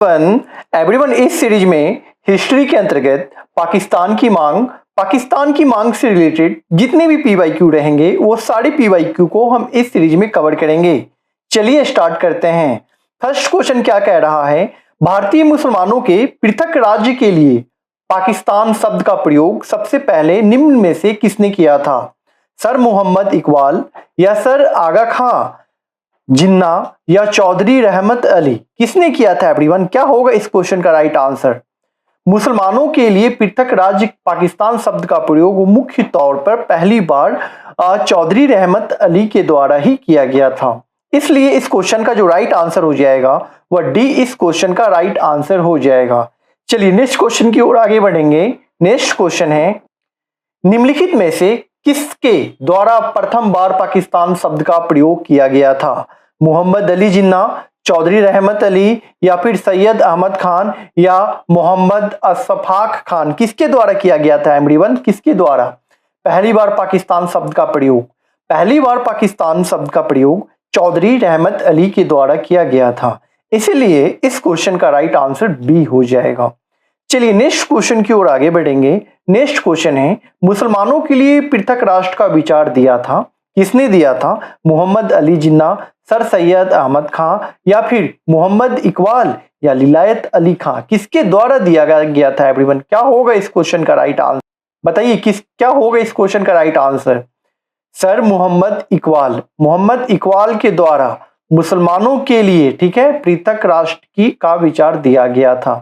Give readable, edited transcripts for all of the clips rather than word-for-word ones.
Everyone इस series में history के अंतर्गत पाकिस्तान की मांग से रिलेटेड जितने भी पीवाईक्यू रहेंगे वो सारे पीवाईक्यू को हम इस सीरीज में कवर करेंगे। चलिए स्टार्ट करते हैं। फर्स्ट क्वेश्चन क्या कह रहा है, भारतीय मुसलमानों के पृथक राज्य के लिए पाकिस्तान शब्द का प्रयोग सबसे पहले निम्न में से किसने किया था? सर मोहम्मद इकबाल या सर आगा खां जिन्ना या चौधरी रहमत अली, किसने किया था एवरीवन? क्या होगा इस क्वेश्चन का राइट आंसर? मुसलमानों के लिए पृथक राज्य पाकिस्तान शब्द का प्रयोग मुख्य तौर पर पहली बार चौधरी रहमत अली के द्वारा ही किया गया था, इसलिए इस क्वेश्चन का जो राइट आंसर हो जाएगा वह डी इस क्वेश्चन का राइट आंसर हो जाएगा। चलिए नेक्स्ट क्वेश्चन की ओर आगे बढ़ेंगे। नेक्स्ट क्वेश्चन है, निम्नलिखित में से किसके द्वारा प्रथम बार पाकिस्तान शब्द का प्रयोग किया गया था? मोहम्मद अली जिन्ना, चौधरी रहमत अली या फिर सैयद अहमद खान या मोहम्मद अशफाक खान, किसके द्वारा किया गया था एवरीवन? किसके द्वारा पहली बार पाकिस्तान शब्द का प्रयोग? पहली बार पाकिस्तान शब्द का प्रयोग चौधरी रहमत अली के द्वारा किया गया था, इसलिए इस क्वेश्चन का राइट आंसर बी हो जाएगा। चलिए नेक्स्ट क्वेश्चन की ओर आगे बढ़ेंगे। नेक्स्ट क्वेश्चन है, मुसलमानों के लिए पृथक राष्ट्र का विचार दिया था, किसने दिया था? मोहम्मद अली जिन्ना, सर सैयद अहमद खां या फिर मोहम्मद इकबाल या लिलायत अली खां, किसके द्वारा दिया गया था एवरीवन? क्या होगा इस क्वेश्चन का राइट आंसर? बताइए क्या होगा इस क्वेश्चन का right answer? Sir Mohammad Iqbal के द्वारा मुसलमानों के लिए, ठीक है, पृथक राष्ट्र का विचार दिया गया था,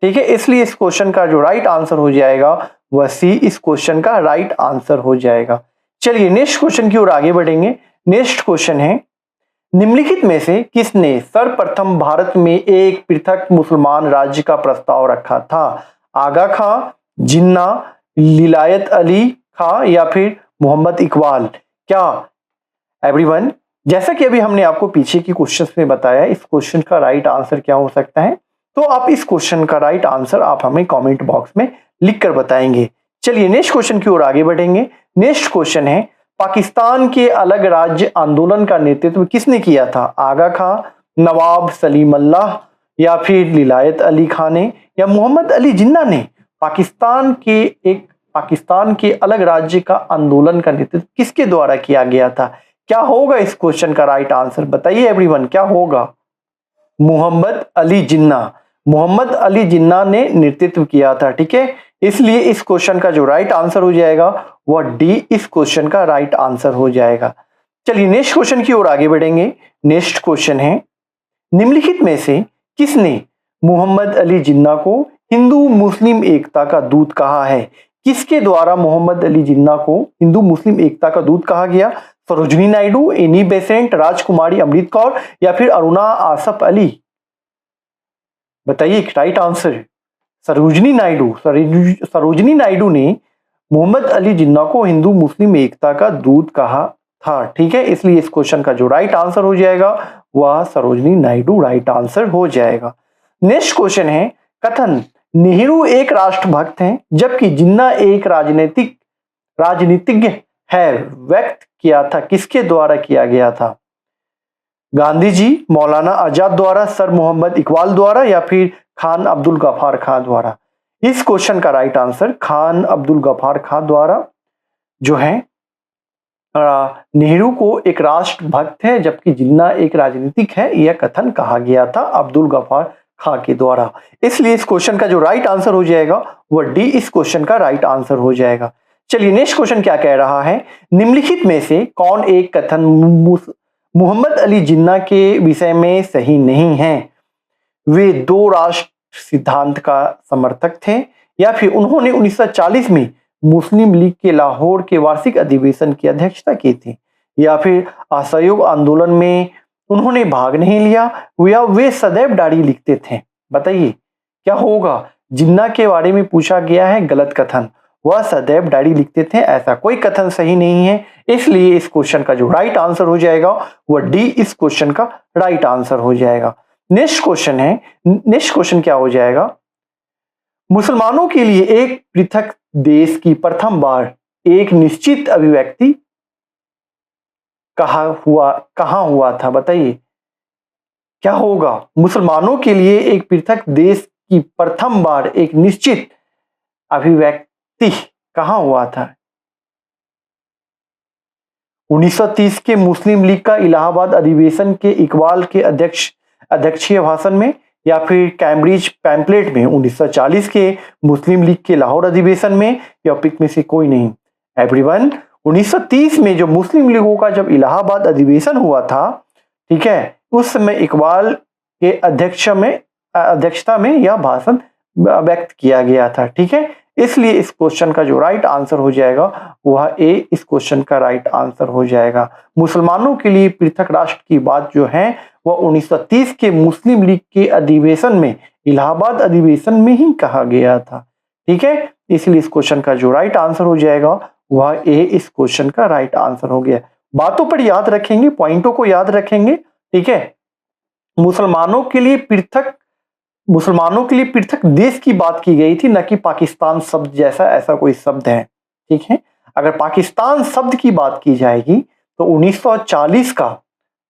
ठीक है, इसलिए इस क्वेश्चन का जो राइट आंसर हो जाएगा वह सी इस क्वेश्चन का राइट आंसर हो जाएगा। चलिए नेक्स्ट क्वेश्चन की ओर आगे बढ़ेंगे। नेक्स्ट क्वेश्चन है, निम्नलिखित में से किसने सर्वप्रथम भारत में एक पृथक मुसलमान राज्य का प्रस्ताव रखा था? आगा खां, जिन्ना, लिलायत अली खां या फिर मोहम्मद इकबाल? क्या एवरीवन, जैसा कि अभी हमने आपको पीछे की क्वेश्चंस में बताया, इस क्वेश्चन का राइट आंसर क्या हो सकता है? तो आप इस क्वेश्चन का राइट आंसर आप हमें कमेंट बॉक्स में लिखकर बताएंगे। चलिए नेक्स्ट क्वेश्चन की ओर आगे बढ़ेंगे। नेक्स्ट क्वेश्चन है, पाकिस्तान के अलग राज्य आंदोलन का नेतृत्व किसने किया था? आगा खां, नवाब सलीम अल्लाह या फिर लिलायत अली खान ने या मोहम्मद अली जिन्ना ने पाकिस्तान के अलग राज्य का आंदोलन का नेतृत्व किसके द्वारा किया गया था? क्या होगा इस क्वेश्चन का राइट आंसर? बताइए एवरीवन, क्या होगा? मोहम्मद अली जिन्ना ने नेतृत्व किया था, ठीक है, इसलिए इस क्वेश्चन का जो राइट आंसर हो जाएगा वह डी इस क्वेश्चन का राइट आंसर हो जाएगा। चलिए नेक्स्ट क्वेश्चन की ओर आगे बढ़ेंगे। नेक्स्ट क्वेश्चन है, निम्नलिखित में से किसने मोहम्मद अली जिन्ना को हिंदू मुस्लिम एकता का दूत कहा है? किसके द्वारा मोहम्मद अली जिन्ना को हिंदू मुस्लिम एकता का दूत कहा गया? सरोजनी नायडू, एनी बेसेंट, राजकुमारी अमृत कौर या फिर अरुणा आसफ अली? बताइए राइट आंसर। सरोजनी नायडू ने मोहम्मद अली जिन्ना को हिंदू मुस्लिम एकता का दूत कहा था, ठीक है, इसलिए इस क्वेश्चन का जो राइट आंसर हो जाएगा वह सरोजनी नायडू राइट आंसर हो जाएगा। नेक्स्ट क्वेश्चन है, कथन नेहरू एक राष्ट्रभक्त हैं जबकि जिन्ना एक राजनीतिज्ञ है, व्यक्त किया था किसके द्वारा किया गया था? गांधी जी, मौलाना आजाद द्वारा, सर मोहम्मद इकबाल द्वारा या फिर खान अब्दुल गफ्फार खां द्वारा? इस क्वेश्चन का राइट आंसर खान अब्दुल गफ्फार खां द्वारा जो है, नेहरू को एक राष्ट्रभक्त है जबकि जिन्ना एक राजनीतिक है, यह कथन कहा गया था अब्दुल गफ्फार खां के द्वारा, इसलिए इस क्वेश्चन का जो राइट आंसर हो जाएगा वह डी इस क्वेश्चन का राइट आंसर हो जाएगा। चलिए नेक्स्ट क्वेश्चन क्या कह रहा है, निम्नलिखित में से कौन एक कथन मोहम्मद अली जिन्ना के विषय में सही नहीं है? वे दो राष्ट्र सिद्धांत का समर्थक थे या फिर उन्होंने 1940 में मुस्लिम लीग के लाहौर के वार्षिक अधिवेशन की अध्यक्षता की थी या फिर असहयोग आंदोलन में उन्होंने भाग नहीं लिया या वे सदैव डायरी लिखते थे? बताइए क्या होगा? जिन्ना के बारे में पूछा गया है गलत कथन, वह सदैव डायरी लिखते थे, ऐसा कोई कथन सही नहीं है, इसलिए इस क्वेश्चन का जो राइट आंसर हो जाएगा वह डी इस क्वेश्चन का राइट आंसर हो जाएगा। नेक्स्ट क्वेश्चन है, नेक्स्ट क्वेश्चन क्या हो जाएगा, मुसलमानों के लिए एक पृथक देश की प्रथम बार एक निश्चित अभिव्यक्ति कहाँ हुआ था? बताइए क्या होगा? मुसलमानों के लिए एक पृथक देश की प्रथम बार एक निश्चित अभिव्यक्ति कहां हुआ था? 1930 के मुस्लिम लीग का इलाहाबाद अधिवेशन के इकबाल के अध्यक्षीय भाषण में, या फिर कैम्ब्रिज पैम्पलेट में 1940 के मुस्लिम लीग के लाहौर अधिवेशन में, या पिक में से कोई नहीं? एवरीवन, 1930 में जो मुस्लिम लीगों का जब इलाहाबाद अधिवेशन हुआ था, ठीक है, उस समय इकबाल के अध्यक्षता में यह भाषण व्यक्त किया गया था। ठीक है, इसलिए इस क्वेश्चन का जो राइट आंसर हो जाएगा वह ए इस क्वेश्चन का राइट आंसर हो जाएगा। मुसलमानों के लिए पृथक राष्ट्र की बात जो है वह 1930 के मुस्लिम लीग के अधिवेशन में, इलाहाबाद अधिवेशन में ही कहा गया था। ठीक है, इसलिए इस क्वेश्चन का जो राइट आंसर हो जाएगा वह ए इस क्वेश्चन का राइट आंसर हो गया। बातों पर याद रखेंगे, पॉइंटों को याद रखेंगे। ठीक है, मुसलमानों के लिए पृथक देश की बात की गई थी, न कि पाकिस्तान शब्द जैसा ऐसा कोई शब्द है। ठीक है, अगर पाकिस्तान शब्द की बात की जाएगी तो 1940 का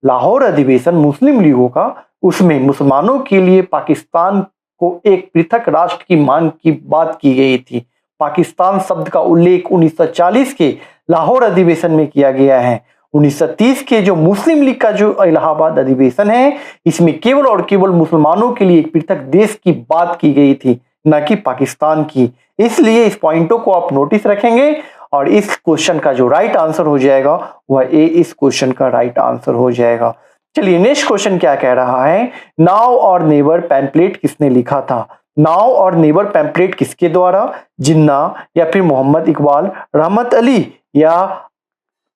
लाहौर अधिवेशन मुस्लिम लीगों का, उसमें मुसलमानों के लिए पाकिस्तान को एक पृथक राष्ट्र की मांग की बात की गई थी। पाकिस्तान शब्द का उल्लेख 1940 के लाहौर अधिवेशन में किया गया है। 1930 के जो मुस्लिम लीग का जो इलाहाबाद अधिवेशन है, इसमें केवल और केवल मुसलमानों के लिए एक पृथक देश की बात की गई थी, न कि पाकिस्तान की। इसलिए इस पॉइंटों को आप नोटिस रखेंगे और इस क्वेश्चन का जो राइट आंसर हो जाएगा वह ए इस क्वेश्चन का राइट आंसर हो जाएगा। चलिए नेक्स्ट क्वेश्चन क्या कह रहा है? नाउ और नेवर पैम्पलेट किसने लिखा था? नाउ और नेवर पैम्पलेट किसके द्वारा? जिन्ना, या फिर मोहम्मद इकबाल, रहमत अली या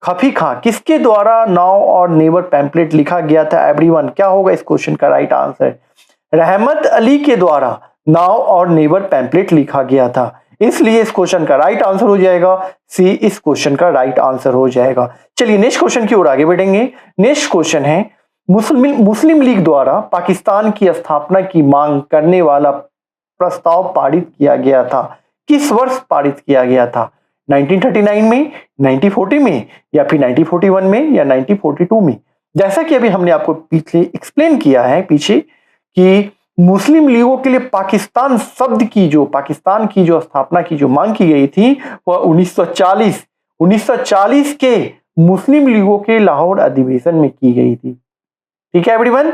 खफी खां, किसके द्वारा नाउ और नेवर पैम्पलेट लिखा गया था? एवरीवन, क्या होगा इस क्वेश्चन का राइट आंसर? रहमत अली के द्वारा नाउ और नेवर पैम्पलेट लिखा गया था। इसलिए इस क्वेश्चन का राइट आंसर हो जाएगा सी इस क्वेश्चन का राइट आंसर हो जाएगा। चलिए नेक्स्ट क्वेश्चन की ओर आगे बढ़ेंगे। नेक्स्ट क्वेश्चन है, मुस्लिम लीग द्वारा पाकिस्तान की स्थापना की मांग करने वाला प्रस्ताव पारित किया गया था। किस वर्ष पारित किया गया था? 1939 में, 1940 में, या फिर 1941 में, या 1942 में? जैसा कि अभी हमने आपको पीछे एक्सप्लेन किया है पीछे कि मुस्लिम लीगों के लिए पाकिस्तान की जो स्थापना की जो मांग की गई थी वह 1940 के मुस्लिम लीगों के लाहौर अधिवेशन में की गई थी। ठीक है एवरीवन,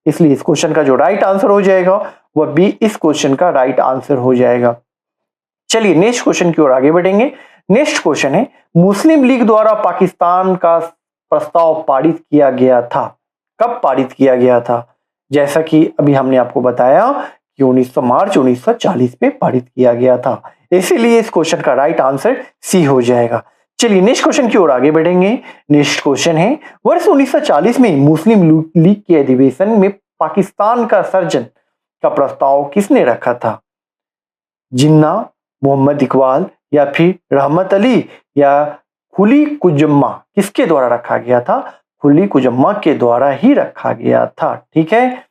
इसलिए इस क्वेश्चन का जो राइट आंसर हो जाएगा वह बी इस क्वेश्चन का राइट आंसर हो जाएगा। चलिए नेक्स्ट क्वेश्चन की ओर आगे बढ़ेंगे। नेक्स्ट क्वेश्चन है, मुस्लिम लीग द्वारा पाकिस्तान का प्रस्ताव पारित किया गया था। कब पारित किया गया था? जैसा कि अभी हमने आपको बताया कि 19 मार्च 1940 में पारित किया गया था। इसीलिए इस क्वेश्चन का राइट आंसर सी हो जाएगा। चलिए नेक्स्ट क्वेश्चन की ओर आगे बढ़ेंगे। नेक्स्ट क्वेश्चन है, वर्ष 1940 में मुस्लिम लीग के अधिवेशन में पाकिस्तान का सर्जन का प्रस्ताव किसने रखा था? जिन्ना, मोहम्मद इकबाल, या फिर रहमत अली या खुली कुजम्मा, किसके द्वारा रखा गया था? खुली कुजम्मा के द्वारा ही रखा गया था। ठीक है,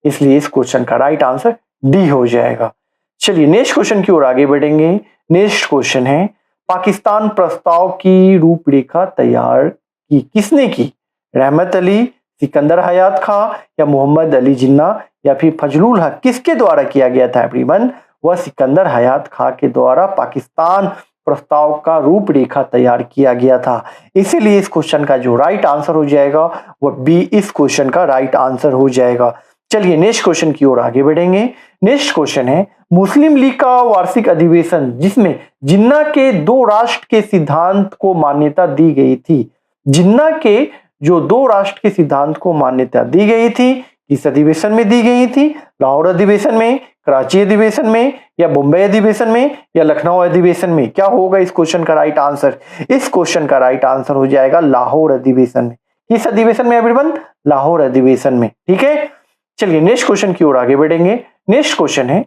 इसलिए इस क्वेश्चन का राइट आंसर डी हो जाएगा। चलिए नेक्स्ट क्वेश्चन की ओर आगे बढ़ेंगे। नेक्स्ट क्वेश्चन है, पाकिस्तान प्रस्ताव की रूपरेखा तैयार की किसने की? रहमत अली, सिकंदर हयात खां, या मोहम्मद अली जिन्ना, या फिर फजलुल हक, किसके द्वारा किया गया था एवरीवन? वह सिकंदर हयात खां के द्वारा पाकिस्तान प्रस्ताव का रूपरेखा तैयार किया गया था। इसीलिए इस क्वेश्चन का जो राइट आंसर हो जाएगा वह बी इस क्वेश्चन का राइट आंसर हो जाएगा। चलिए नेक्स्ट क्वेश्चन की ओर आगे बढ़ेंगे। नेक्स्ट क्वेश्चन है, मुस्लिम लीग का वार्षिक अधिवेशन जिसमें जिन्ना के दो राष्ट्र के सिद्धांत को मान्यता दी गई थी। जिन्ना के जो दो राष्ट्र के सिद्धांत को मान्यता दी गई थी, किस अधिवेशन में दी गई थी? लाहौर अधिवेशन में, कराची अधिवेशन में, या मुंबई अधिवेशन में, या लखनऊ अधिवेशन में? क्या होगा इस क्वेश्चन का राइट आंसर? इस क्वेश्चन का राइट आंसर हो जाएगा लाहौर अधिवेशन में। किस अधिवेशन में एवरीवन? लाहौर अधिवेशन में। ठीक है, चलिए नेक्स्ट क्वेश्चन की ओर आगे बढ़ेंगे। नेक्स्ट क्वेश्चन है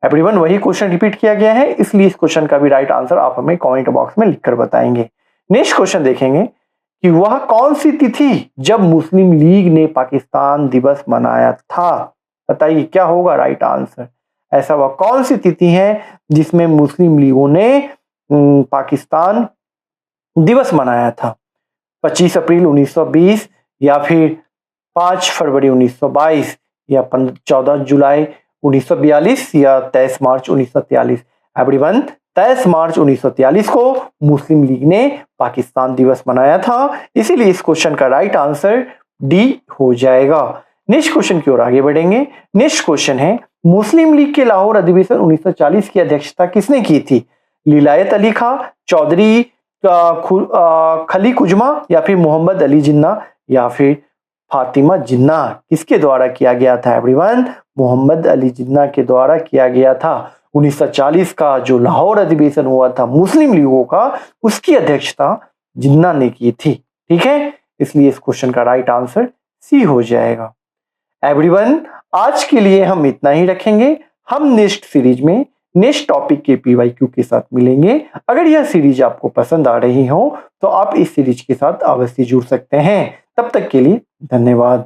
एवरीवन, वही क्वेश्चन रिपीट किया गया है, इसलिए इस क्वेश्चन का भी राइट आंसर आप हमें कमेंट बॉक्स में लिखकर बताएंगे। नेक्स्ट क्वेश्चन देखेंगे कि वह कौन सी तिथि जब मुस्लिम लीग ने पाकिस्तान दिवस मनाया था? बताइए क्या होगा राइट आंसर? ऐसा वह कौन सी तिथि है जिसमें मुस्लिम लीगों ने पाकिस्तान दिवस मनाया था? 25 अप्रैल 1920, या फिर 5 फरवरी 1922 या 14 जुलाई 1942 या 23 मार्च 1943? एवरीवन, 23 मार्च 1943 को मुस्लिम लीग ने पाकिस्तान दिवस मनाया था, इसीलिए इस क्वेश्चन का राइट आंसर डी हो जाएगा। नेक्स्ट क्वेश्चन की ओर आगे बढ़ेंगे। नेक्स्ट क्वेश्चन है, मुस्लिम लीग के लाहौर अधिवेशन 1940 की अध्यक्षता किसने की थी? लिलायत अली खां, चौधरी खली कुजमा या फिर मोहम्मद अली जिन्ना या फिर फातिमा जिन्ना? किसके द्वारा किया गया था एवरीवन? मोहम्मद अली जिन्ना के द्वारा किया गया था। 1940 का जो लाहौर अधिवेशन हुआ था मुस्लिम लीगों का, उसकी अध्यक्षता जिन्ना ने की थी। ठीक है, इसलिए इस क्वेश्चन का राइट आंसर सी हो जाएगा। एवरीवन, आज के लिए हम इतना ही रखेंगे। हम नेक्स्ट सीरीज में नेक्स्ट टॉपिक के पीवाईक्यू के साथ मिलेंगे। अगर यह सीरीज आपको पसंद आ रही हो तो आप इस सीरीज के साथ अवश्य जुड़ सकते हैं। तब तक के लिए धन्यवाद।